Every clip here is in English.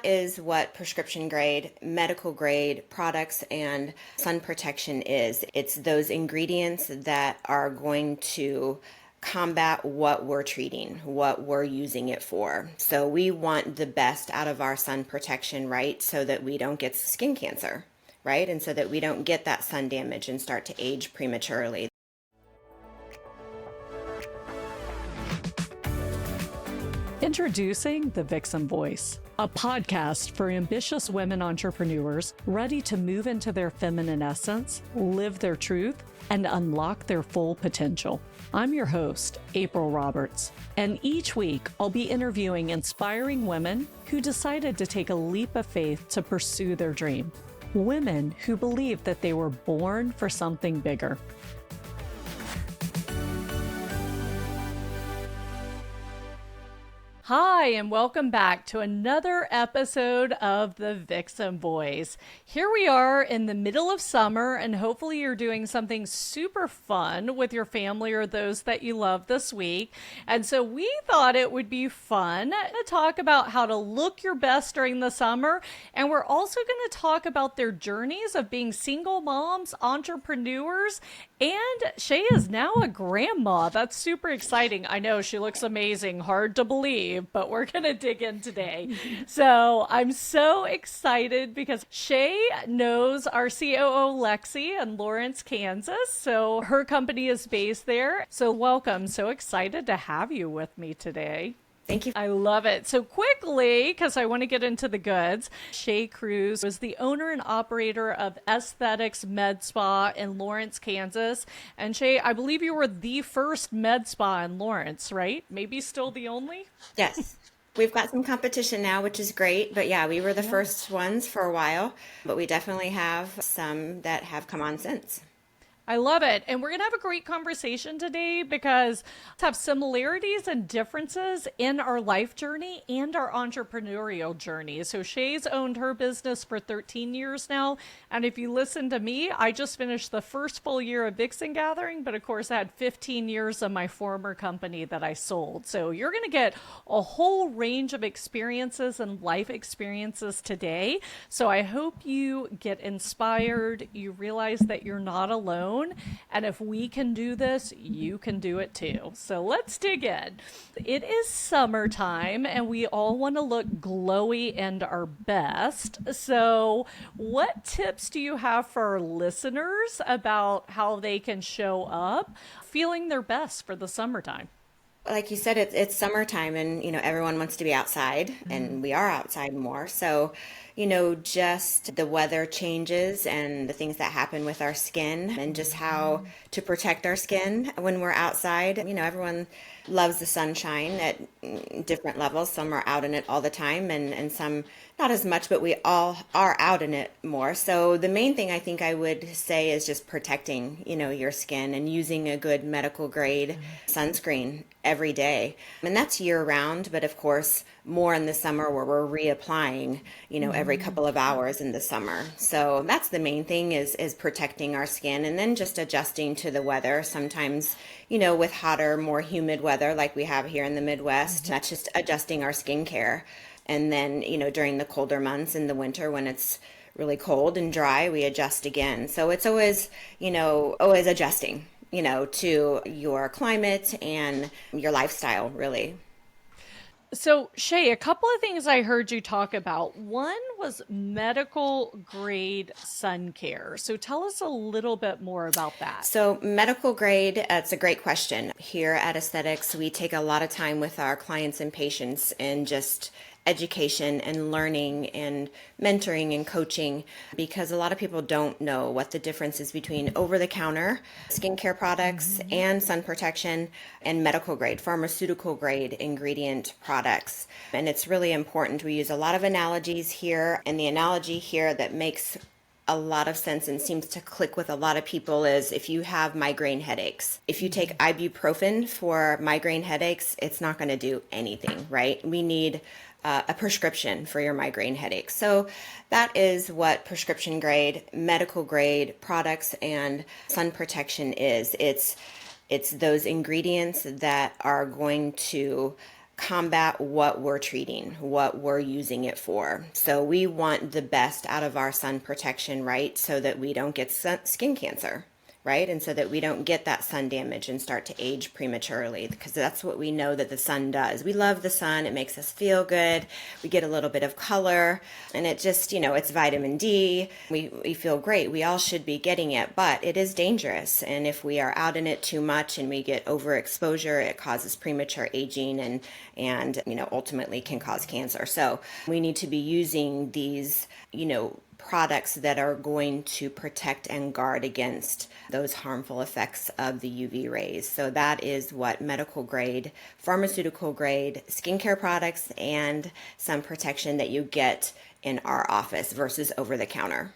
that is what prescription grade, medical grade products and sun protection is. It's those ingredients that are going to combat what we're treating, what we're using it for. So we want the best out of our sun protection, right? So that we don't get skin cancer, right? And so that we don't get that sun damage and start to age prematurely. Introducing The Vixen Voice, a podcast for ambitious women entrepreneurs ready to move into their feminine essence, live their truth, and unlock their full potential. I'm your host, April Roberts, and each week I'll be interviewing inspiring women who decided to take a leap of faith to pursue their dream. Women who believe that they were born for something bigger. Hi, and welcome back to another episode of The Vixen Voice. Here we are in the middle of summer, and hopefully you're doing something super fun with your family or those that you love this week. And so we thought it would be fun to talk about how to look your best during the summer. And we're also going to talk about their journeys of being single moms, entrepreneurs, and Shea is now a grandma. That's super exciting. I know she looks amazing, hard to believe, but we're going to dig in today. So I'm so excited because Shea knows our COO Lexi in Lawrence, Kansas. So her company is based there. So welcome. So excited to have you with me today. Thank you. I love it. So quickly, because I want to get into the goods, Shea Kruse was the owner and operator of Thetics Medspa in Lawrence, Kansas. And Shea, I believe you were the first med spa in Lawrence, right? Maybe still the only? Yes. We've got some competition now, which is great. But yeah, we were the first ones for a while. But we definitely have some that have come on since. I love it. And we're going to have a great conversation today because we have similarities and differences in our life journey and our entrepreneurial journey. So Shea's owned her business for 13 years now. And if you listen to me, I just finished the first full year of Vixen Gathering, but of course I had 15 years of my former company that I sold. So you're going to get a whole range of experiences and life experiences today. So I hope you get inspired. You realize that you're not alone. And if we can do this, you can do it too. So let's dig in. It is summertime and we all want to look glowy and our best. So what tips do you have for our listeners about how they can show up feeling their best for the summertime? Like you said, it's summertime and, everyone wants to be outside and we are outside more. So, just the weather changes and the things that happen with our skin and just how to protect our skin when we're outside. Everyone loves the sunshine at different levels. Some are out in it all the time and some not as much, but we all are out in it more. So the main thing I think I would say is just protecting, your skin and using a good medical grade sunscreen every day. And that's year round, but of course, more in the summer where we're reapplying, every couple of hours in the summer. So that's the main thing is protecting our skin and then just adjusting to the weather. Sometimes, with hotter, more humid weather like we have here in the Midwest, that's just adjusting our skincare. And then, during the colder months in the winter when it's really cold and dry, we adjust again. So it's always, always adjusting, to your climate and your lifestyle, really. So, Shea, a couple of things I heard you talk about. One was medical grade sun care. So tell us a little bit more about that. So medical grade, it's a great question. Here at Aesthetics, we take a lot of time with our clients and patients and just education and learning and mentoring and coaching because a lot of people don't know what the difference is between over-the-counter skincare products and sun protection and medical grade, pharmaceutical grade ingredient products. And it's really important. We use a lot of analogies here, and the analogy here that makes a lot of sense and seems to click with a lot of people is if you have migraine headaches. If you take ibuprofen for migraine headaches, it's not going to do anything, right? We need a prescription for your migraine headaches. So that is what prescription grade, medical grade products and sun protection is. It's those ingredients that are going to combat what we're treating, what we're using it for. So we want the best out of our sun protection, right? So that we don't get skin cancer, right? And so that we don't get that sun damage and start to age prematurely, because that's what we know that the sun does. We love the sun. It makes us feel good. We get a little bit of color, and it just, it's vitamin D. We feel great. We all should be getting it, but it is dangerous. And if we are out in it too much and we get overexposure, it causes premature aging and ultimately can cause cancer. So we need to be using these, products that are going to protect and guard against those harmful effects of the UV rays. So that is what medical grade, pharmaceutical grade skincare products and sun protection that you get in our office versus over the counter.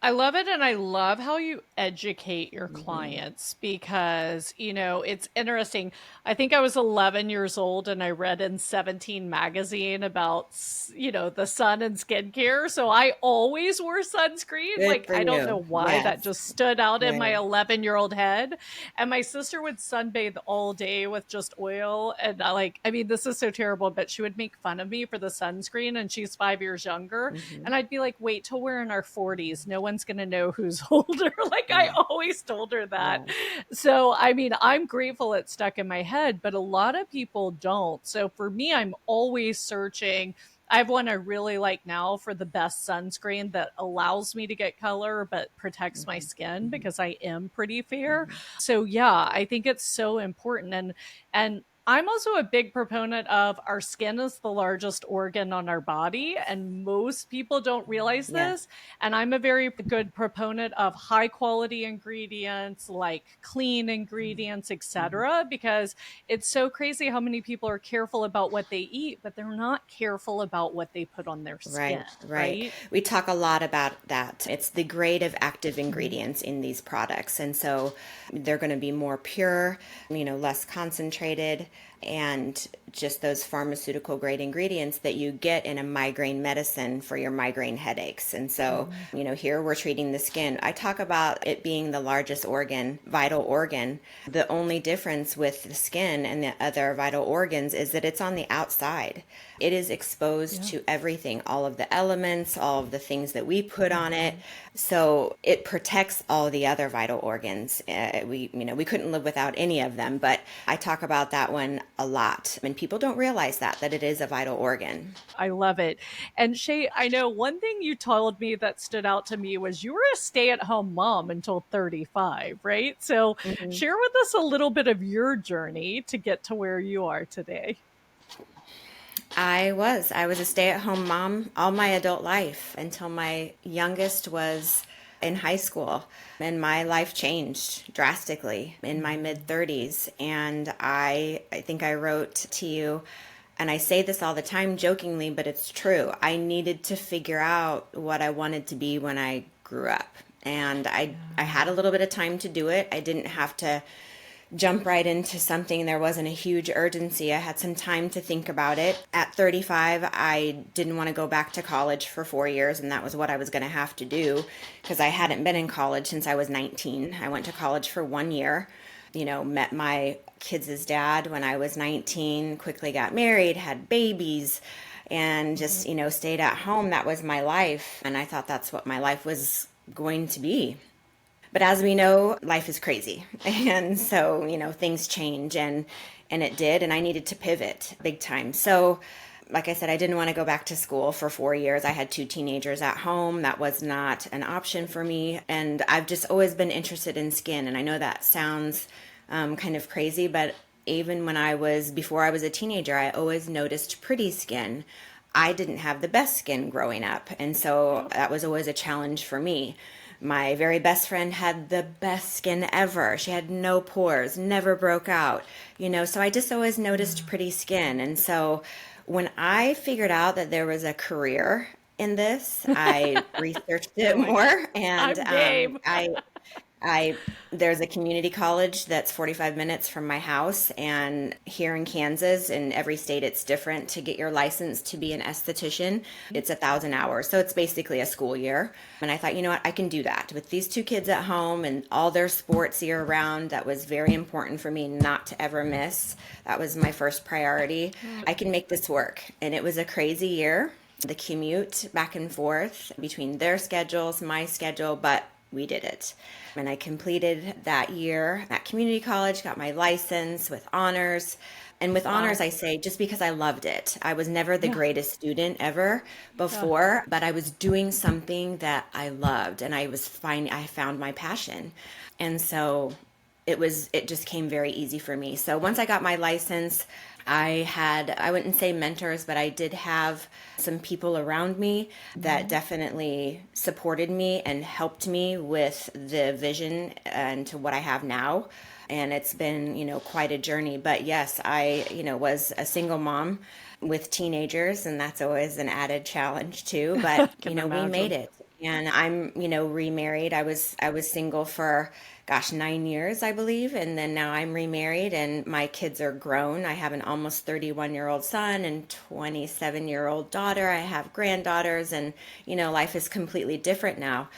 I love it. And I love how you educate your clients because, it's interesting. I think I was 11 years old and I read in 17 magazine about, the sun and skincare. So I always wore sunscreen. Good Like, for I don't know you. why that Yes. just stood out in my Good. 11-year-old head. And my sister would sunbathe all day with just oil. And this is so terrible, but she would make fun of me for the sunscreen. And she's 5 years younger. Hmm. And I'd be like, wait till we're in our 40s. No one's going to know who's older. Like, I Yeah. always told her that. Yeah. So, I'm grateful it stuck in my head, but a lot of people don't. So, for me, I'm always searching. I have one I really like now for the best sunscreen that allows me to get color but protects my Hmm. skin Hmm. because I am pretty fair. Hmm. So yeah, I think it's so important. And I'm also a big proponent of our skin is the largest organ on our body, and most people don't realize Yes. this. And I'm a very good proponent of high quality ingredients, like clean ingredients, Hmm. etc., because it's so crazy how many people are careful about what they eat, but they're not careful about what they put on their Right, skin, right. right? We talk a lot about that. It's the grade of active Mhm. ingredients in these products. And so they're going to be more pure, less concentrated, and just those pharmaceutical grade ingredients that you get in a migraine medicine for your migraine headaches. And so, Mhm. here we're treating the skin. I talk about it being the largest organ, vital organ. The only difference with the skin and the other vital organs is that it's on the outside. It is exposed Yeah. to everything, all of the elements, all of the things that we put on it. Mhm. So it protects all the other vital organs. We couldn't live without any of them, but I talk about that one a lot. And people don't realize that it is a vital organ. I love it. And Shay, I know one thing you told me that stood out to me was you were a stay at home mom until 35, right? So Mhm. share with us a little bit of your journey to get to where you are today. I was a stay-at-home mom all my adult life until my youngest was in high school, and my life changed drastically in my mid Mhm. 30s. And I think I wrote to you, and I say this all the time jokingly, but it's true. I needed to figure out what I wanted to be when I grew up. And I had a Yeah. little bit of time to do it. I didn't have to jump right into something. There wasn't a huge urgency. I had some time to think about it. At 35, I didn't want to go back to college for 4 years, and that was what I was going to have to do because I hadn't been in college since I was 19. I went to college for 1 year, met my kids' dad when I was 19, quickly got married, had babies, and just, Mhm. stayed at home. That was my life. And I thought that's what my life was going to be. But as we know, life is crazy. And so, things change and it did, and I needed to pivot big time. So, like I said, I didn't want to go back to school for 4 years. I had two teenagers at home. That was not an option for me. And I've just always been interested in skin. And I know that sounds kind of crazy, but even before I was a teenager, I always noticed pretty skin. I didn't have the best skin growing up. And so Yep. that was always a challenge for me. My very best friend had the best skin ever. She had no pores, never broke out, so I just always noticed Yeah. pretty skin. And so when I figured out that there was a career in this, I researched it You're like, more, and I'm game. I there's a community college that's 45 minutes from my house, and here in Kansas, in every state it's different. To get your license to be an esthetician, it's 1,000 hours. So it's basically a school year. And I thought, you know what, I can do that. With these two kids at home and all their sports year round, that was very important for me not to ever miss. That was my first priority. I can make this work. And it was a crazy year. The commute back and forth between their schedules, my schedule, but we did it. And I completed that year at community college, got my license with honors. And with honors, Wow. I say just because I loved it. I was never the Yeah. greatest student ever Yeah. before, but I was doing something that I loved, and I found my passion. And so it just came very easy for me. So once I got my license, I wouldn't say mentors, but I did have some people around me that definitely supported me and helped me with the vision and to what I have now. And it's been, quite a journey. But yes, I, was a single mom with teenagers, and that's always an added challenge too. But, Can we made imagine. it. And I'm, remarried. I was single for, gosh, 9 years, I believe. And then now I'm remarried, and my kids are grown. I have an almost 31-year-old son and 27-year-old daughter. I have granddaughters, and, life is completely different now.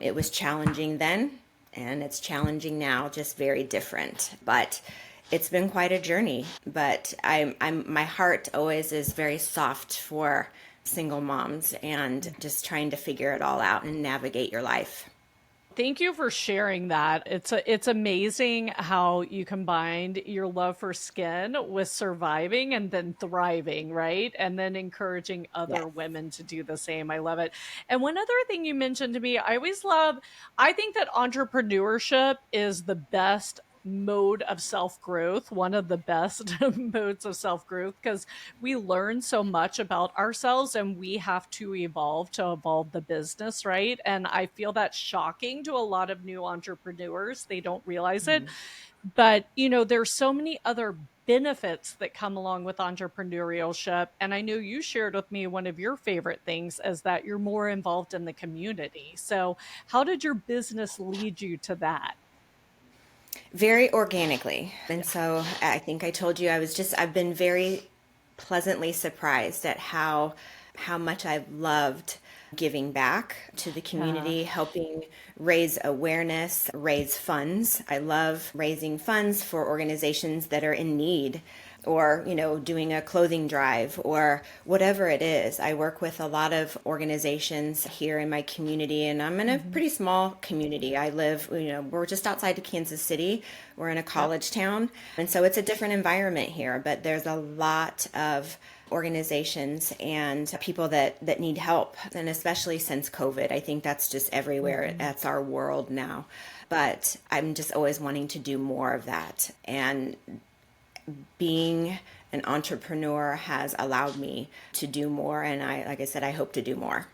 It was challenging then, and it's challenging now, just very different. But it's been quite a journey. But my heart always is very soft for single moms and just trying to figure it all out and navigate your life. Thank you for sharing that. It's amazing how you combined your love for skin with surviving and then thriving, right? And then encouraging other Yes. women to do the same. I love it. And one other thing you mentioned to me, I think that entrepreneurship is the best mode of self growth, one of the best modes of self growth, because we learn so much about ourselves and we have to evolve to evolve the business, right? And I feel that's shocking to a lot of new entrepreneurs. They don't realize it. But, there's so many other benefits that come along with entrepreneurship. And I know you shared with me one of your favorite things is that you're more involved in the community. So, how did your business lead you to that? Very organically. And Yeah. so I think I told you I've been very pleasantly surprised at how much I've loved giving back to the Yeah. community, helping raise awareness, raise funds. I love raising funds for organizations that are in need, or doing a clothing drive or whatever it is. I work with a lot of organizations here in my community, and I'm in a Hmm. pretty small community. I live, we're just outside of Kansas City. We're in a Yep. college town, and so it's a different environment here, but there's a lot of organizations and people that need help, and especially since COVID, I think that's just everywhere. Hmm. That's our world now. But I'm just always wanting to do more of that, and being an entrepreneur has allowed me to do more. And like I said, I hope to do more.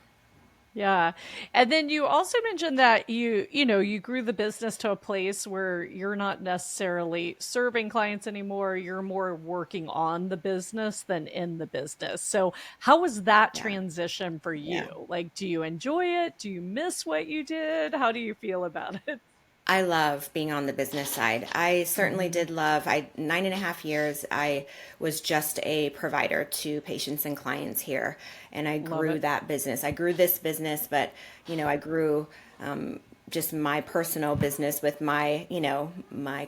Yeah. And then you also mentioned that you grew the business to a place where you're not necessarily serving clients anymore. You're more working on the business than in the business. So, how was that Yeah. transition for Yeah. you? Like, do you enjoy it? Do you miss what you did? How do you feel about it? I love being on the business side. I certainly Hmm. did love, 9.5 years, I was just a provider to patients and clients here. And I Love grew it. that business. I grew this business, but, I grew just my personal business with my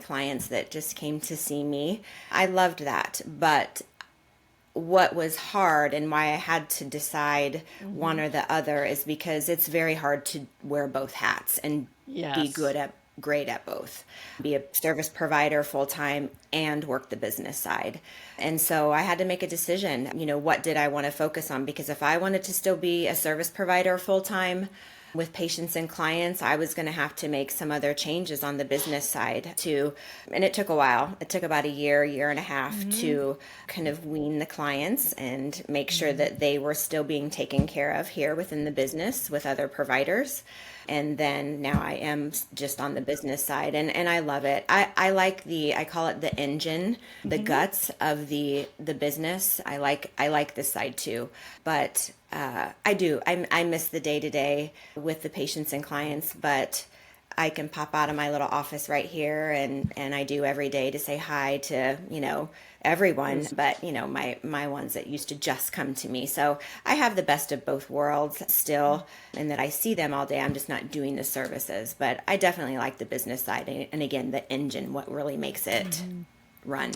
clients that just came to see me. I loved that. But what was hard and why I had to decide one Hmm. or the other is because it's very hard to wear both hats and be Yes. great at both. Be a service provider full time and work the business side. And so I had to make a decision, what did I want to focus on? Because if I wanted to still be a service provider full time with patients and clients, I was going to have to make some other changes on the business side too. And it took a while. It took about a year and a half Hmm. to kind of wean the clients and make sure Hmm. that they were still being taken care of here within the business with other providers. And then now I am just on the business side, and I love it. I like I call it the engine, the Hmm. guts of the business. I like this side too. But I miss the day to day with the patients and clients, but I can pop out of my little office right here, and I do every day to say hi to, everyone, but my ones that used to just come to me. So I have the best of both worlds still, and that I see them all day. I'm just not doing the services, but I definitely like the business side, and again, the engine, what really makes it run.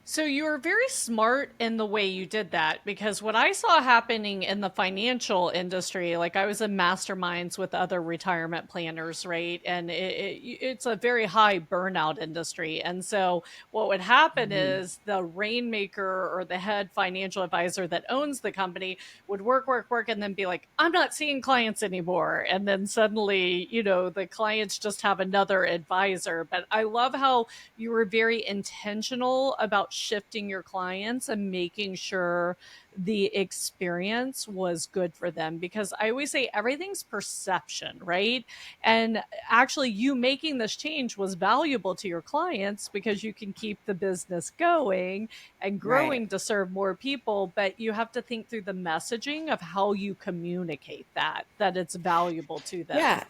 So you were very smart in the way you did that, because what I saw happening in the financial industry, like I was in masterminds with other retirement planners, right? And it's a very high burnout industry. And so what would happen Mhm. is the rainmaker or the head financial advisor that owns the company would work, work, work, and then be like, I'm not seeing clients anymore. And then suddenly, the clients just have another advisor. But I love how you were very intentional about shifting your clients and making sure the experience was good for them, because I always say everything's perception, right? And actually you making this change was valuable to your clients because you can keep the business going and Right. growing to serve more people, but you have to think through the messaging of how you communicate that it's valuable to them. Yeah,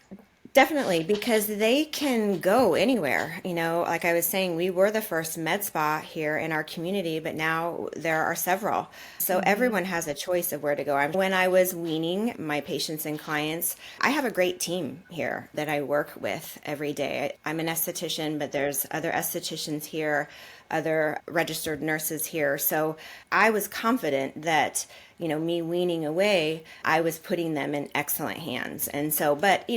definitely, because they can go anywhere. Like I was saying, we were the first med spa here in our community, but now there are several. So Mhm. everyone has a choice of where to go. When I was weaning my patients and clients, I have a great team here that I work with every day. I'm an esthetician, but there's other estheticians here, other registered nurses here. So I was confident that, me weaning away, I was putting them in excellent hands. And so, but,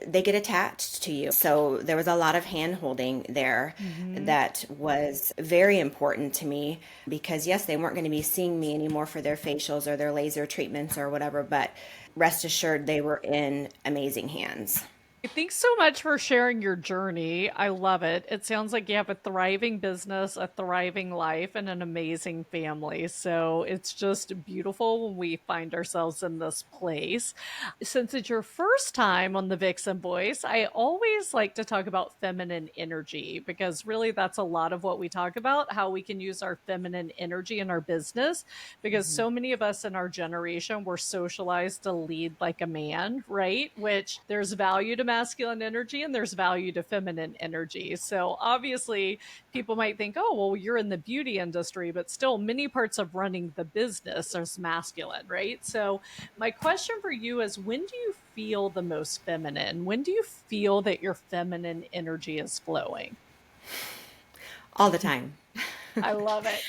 they get attached to you. So there was a lot of hand holding there Mhm. that was very important to me, because yes, they weren't going to be seeing me anymore for their facials or their laser treatments or whatever, but rest assured they were in amazing hands. Thanks so much for sharing your journey. I love it. It sounds like you have a thriving business, a thriving life, and an amazing family. So it's just beautiful when we find ourselves in this place. Since it's your first time on the Vixen Voice, I always like to talk about feminine energy, because really that's a lot of what we talk about, how we can use our feminine energy in our business, because Mhm. so many of us in our generation were socialized to lead like a man, right? Which there's value to masculine energy and there's value to feminine energy. So obviously, people might think, oh, well, you're in the beauty industry, but still, many parts of running the business is masculine, right? So, my question for you is, when do you feel the most feminine? When do you feel that your feminine energy is flowing? All the time. I love it.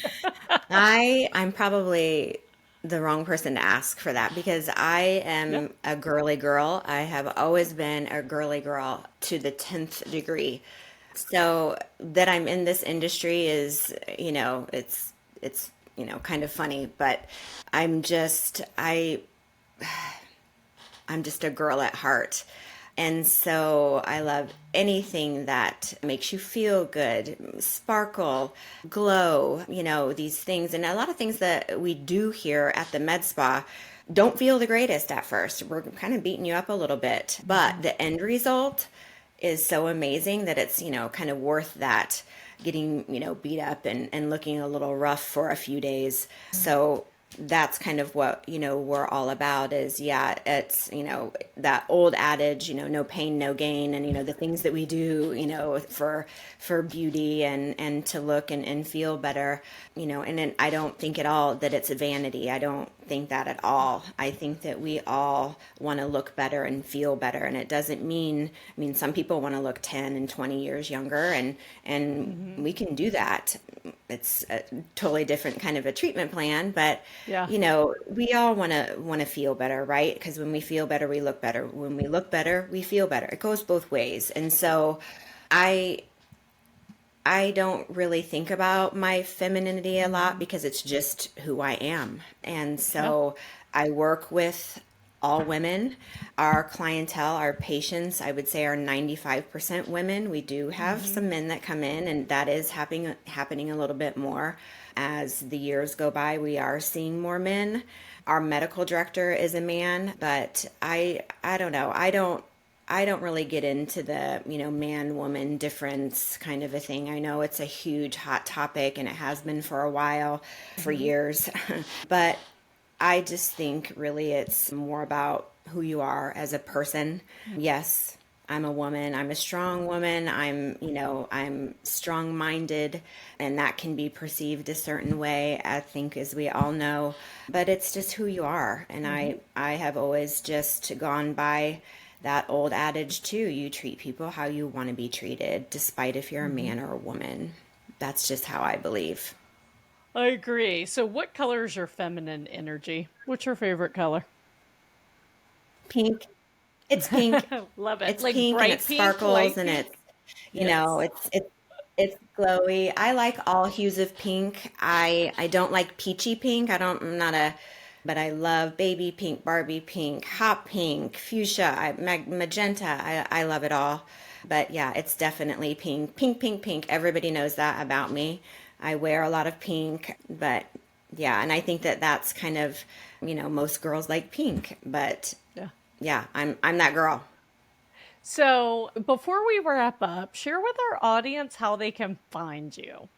I'm probably the wrong person to ask for that, because I Yeah. am a girly girl. I have always been a girly girl to the 10th degree. So that I'm in this industry is, it's kind of funny, but I'm just I I'm just a girl at heart. And so I love anything that makes you feel good, sparkle, glow, these things. And a lot of things that we do here at the med spa don't feel the greatest at first. We're kind of beating you up a little bit, but Mhm. the end result is so amazing that it's, kind of worth that, getting, beat up and looking a little rough for a few days. So that's kind of what, we're all about is, yeah, it's, that old adage, no pain, no gain. And, the things that we do, for beauty and to look and feel better, and then I don't think at all that it's a vanity. I don't think that at all. I think that we all want to look better and feel better. And it doesn't mean, some people want to look 10 and 20 years younger, and Mhm. we can do that. It's a totally different kind of a treatment plan, but Yeah. we all want to feel better, right? Because when we feel better, we look better. When we look better, we feel better. It goes both ways. And so I I don't really think about my femininity a lot, Mhm. because it's just who I am. And Yeah. so I work with all women. Our clientele, our patients, I would say are 95% women. We do have Mhm. some men that come in, and that is happening a little bit more as the years go by. We are seeing more men. Our medical director is a man, but I don't know. I don't really get into the, man woman difference kind of a thing. I know it's a huge hot topic, and it has been for a while, for Mhm. years. But I just think really it's more about who you are as a person. Yes, I'm a woman, I'm a strong woman, I'm strong-minded, and that can be perceived a certain way, I think, as we all know, but it's just who you are. And Hmm. I have always just gone by that old adage too, you treat people how you want to be treated, despite if you're a Hmm. man or a woman. That's just how I believe. I agree. So, what color is your feminine energy? What's your favorite color? Pink. It's pink. Love it. It's Like pink and it bright pink, sparkles light and pink? it's, Yes. it's glowy. I like all hues of pink. I don't like peachy pink. I'm not a, but I love baby pink, Barbie pink, hot pink, fuchsia, magenta. I love it all. But yeah, it's definitely pink. Pink, pink, pink. Everybody knows that about me. I wear a lot of pink, but yeah, and I think that that's kind of, most girls like pink, but Yeah. yeah, I'm that girl. So, before we wrap up, share with our audience how they can find you.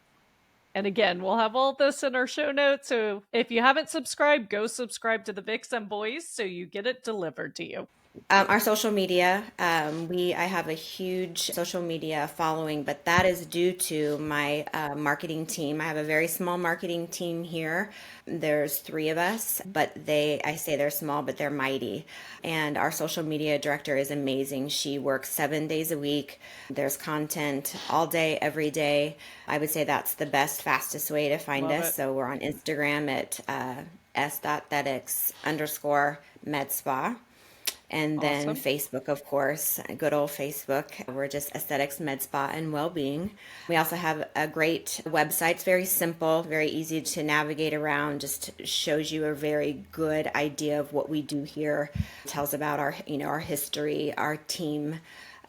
And again, we'll have all this in our show notes. So if you haven't subscribed, go subscribe to the Vixen Boys so you get it delivered to you. Our social media, I have a huge social media following, but that is due to my marketing team. I have a very small marketing team here. There's three of us, but I say they're small, but they're mighty. And our social media director is amazing. She works 7 days a week. There's content all day, every day. I would say that's the best, fastest way to find Love us. it. So we're on Instagram at s.thetics_medspa. And then Awesome. Facebook, of course, good old Facebook. We're just Aesthetics Med Spa and Wellbeing. We also have a great website. It's very simple, very easy to navigate around. Just shows you a very good idea of what we do here. Tells about our history, our team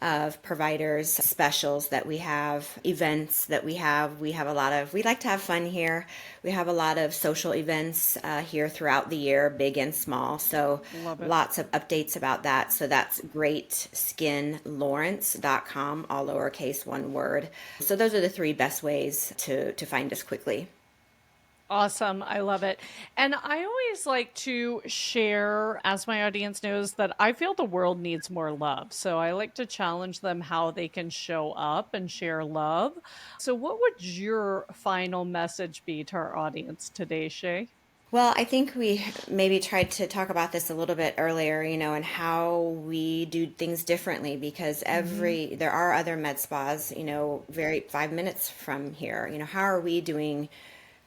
of providers, specials that we have, events that we have. We like to have fun here. We have a lot of social events here throughout the year, big and small. So Love it. lots of updates about that. So that's greatskinlawrence.com, all lowercase, one word. So those are the three best ways to find us quickly. Awesome. I love it. And I always like to share, as my audience knows, that I feel the world needs more love. So I like to challenge them how they can show up and share love. So, what would your final message be to our audience today, Shay? Well, I think we maybe tried to talk about this a little bit earlier, and how we do things differently because Hmm. there are other med spas, very 5 minutes from here. How are we doing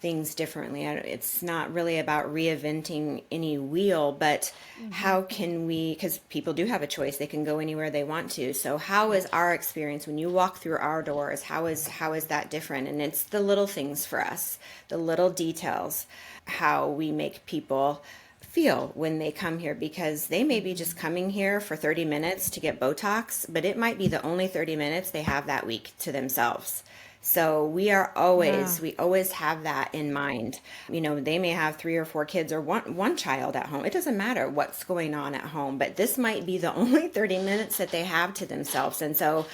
things differently? It's not really about reinventing any wheel, but Hmm. how can we, because people do have a choice, they can go anywhere they want to. So how is Yes. our experience when you walk through our doors? How is that different? And it's the little things for us, the little details, how we make people feel when they come here, because they may be just Hmm. coming here for 30 minutes to get Botox, but it might be the only 30 minutes they have that week to themselves. So Yeah. we always have that in mind. They may have three or four kids or one child at home. It doesn't matter what's going on at home, but this might be the only 30 minutes that they have to themselves. And so,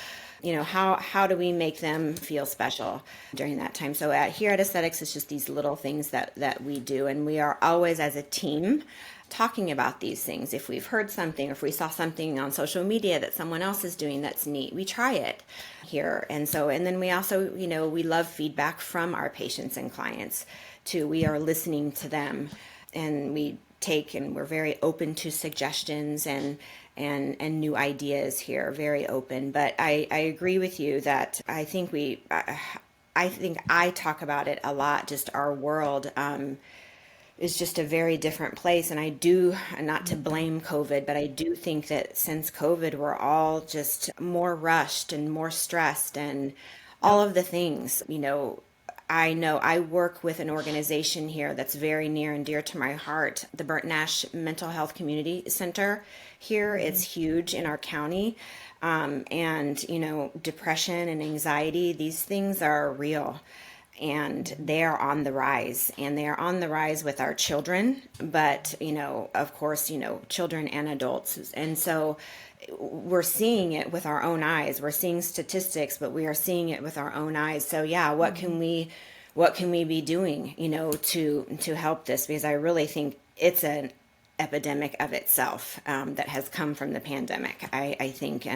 how do we make them feel special during that time? So here at Aesthetics, it's just these little things that we do, and we are always as a team talking about these things. If we've heard something, or if we saw something on social media that someone else is doing that's neat, we try it here. And then we also, we love feedback from our patients and clients too. We are listening to them, and we're very open to suggestions and new ideas here, very open. But I agree with you that I think I talk about it a lot. Just our world is just a very different place. And I do, not to Hmm. blame COVID, but I do think that since COVID, we're all just more rushed and more stressed and all Yep. of the things. I know I work with an organization here that's very near and dear to my heart, the Burnt Nash Mental Health Community Center here. Hmm. It's huge in our county. And, depression and anxiety, these things are real, and Hmm. they are on the rise, and they are on the rise with our children, but of course, children and adults. And so we're seeing it with our own eyes. We're seeing statistics, but we are seeing it with our own eyes. So yeah, Hmm. what can we be doing, to help this? Because I really think it's epidemic of itself that has come from the pandemic, I think.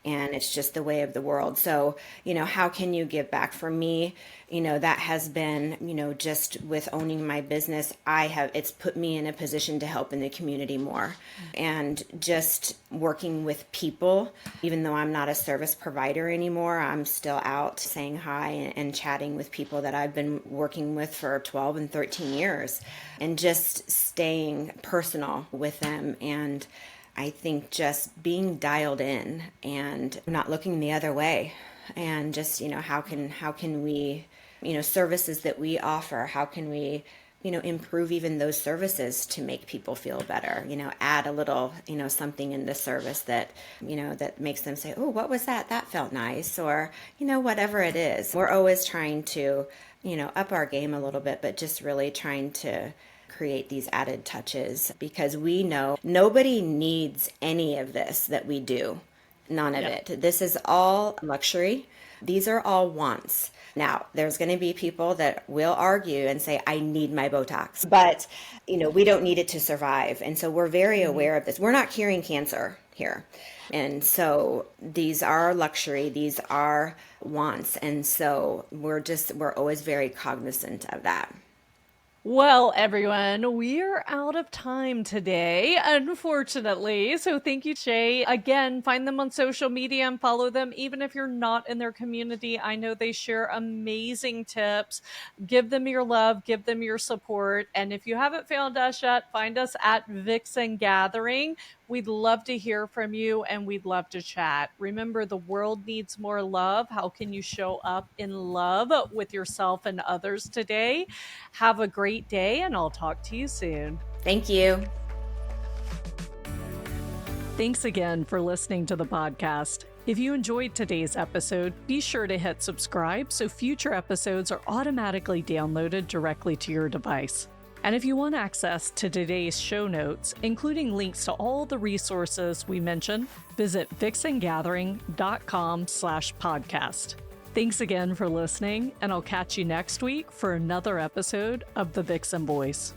And it's just the way of the world. So, how can you give back? For me, that has been, just with owning my business, it's put me in a position to help in the community more. And just working with people, even though I'm not a service provider anymore, I'm still out saying hi and chatting with people that I've been working with for 12 and 13 years, and just staying personal with them. And I think just being dialed in and not looking the other way, and just, how can we, services that we offer, how can we, improve even those services to make people feel better, add a little, something in the service that, that makes them say, oh, what was that? That felt nice. Or, whatever it is. We're always trying to, up our game a little bit, but just really trying to create these added touches, because we know nobody needs any of this that we do. None of it. This is all luxury. These are all wants. Now, there's going to be people that will argue and say, I need my Botox, but we don't need it to survive. And so we're very aware of this. We're not curing cancer here. And so these are luxury, these are wants. And so we're always very cognizant of that. Well, everyone, we're out of time today, unfortunately. So thank you, Shea. Again, find them on social media and follow them, even if you're not in their community. I know they share amazing tips. Give them your love, give them your support. And if you haven't found us yet, find us at Vixen Gathering. We'd love to hear from you, and we'd love to chat. Remember, the world needs more love. How can you show up in love with yourself and others today? Have a great day, and I'll talk to you soon. Thank you. Thanks again for listening to the podcast. If you enjoyed today's episode, be sure to hit subscribe so future episodes are automatically downloaded directly to your device. And if you want access to today's show notes, including links to all the resources we mentioned, visit vixengathering.com/podcast. Thanks again for listening, and I'll catch you next week for another episode of The Vixen Voice.